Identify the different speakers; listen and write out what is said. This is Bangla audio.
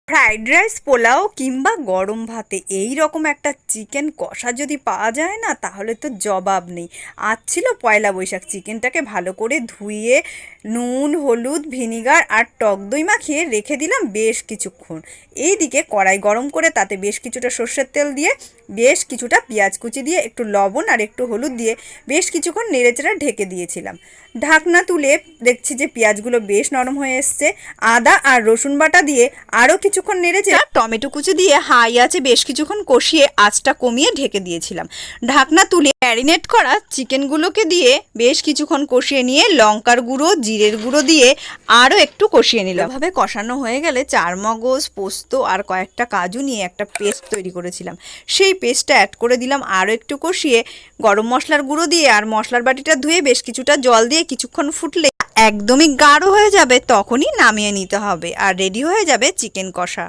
Speaker 1: ফ্রাইড রাইস, পোলাও কিংবা গরম ভাতে এই রকম একটা চিকেন কষা যদি পাওয়া যায় না, তাহলে তো জবাব নেই। আজ ছিল পয়লা বৈশাখ। চিকেনটাকে ভালো করে ধুয়ে নুন, হলুদ, ভিনিগার আর টক দই মাখিয়ে রেখে দিলাম বেশ কিছুক্ষণ। এইদিকে কড়াই গরম করে তাতে বেশ কিছুটা সর্ষের তেল দিয়ে, বেশ কিছুটা পেঁয়াজ কুচি দিয়ে, একটু লবণ আর একটু হলুদ দিয়ে বেশ কিছুক্ষণ নেড়েচেড়ে ঢেকে দিয়েছিলাম। ঢাকনা তুলে দেখছি যে পেঁয়াজগুলো বেশ নরম হয়ে এসছে। আদা আর রসুন বাটা দিয়ে আরও কিছুক্ষণ নেড়েচে টমেটো কুচি দিয়ে হাই আঁচে বেশ কিছুক্ষণ কষিয়ে আঁচটা কমিয়ে ঢেকে দিয়েছিলাম। ঢাকনা তুলে ম্যারিনেট করা চিকেনগুলোকে দিয়ে বেশ কিছুক্ষণ কষিয়ে নিয়ে লঙ্কার গুঁড়ো, জিরের গুঁড়ো দিয়ে আরও একটু কষিয়ে নিলাম। এভাবে কষানো হয়ে গেলে চারমগজ, পোস্ত আর কয়েকটা কাজু নিয়ে একটা পেস্ট তৈরি করেছিলাম, সেই পেস্টটা অ্যাড করে দিলাম। আরও একটু কষিয়ে গরম মশলার গুঁড়ো দিয়ে আর মশলার বাটিটা ধুয়ে বেশ কিছুটা জল দিয়ে কিছুক্ষণ ফুটলে একদমই গাঢ় হয়ে যাবে, তখনই নামিয়ে নিতে হবে আর রেডি হয়ে যাবে চিকেন কষা।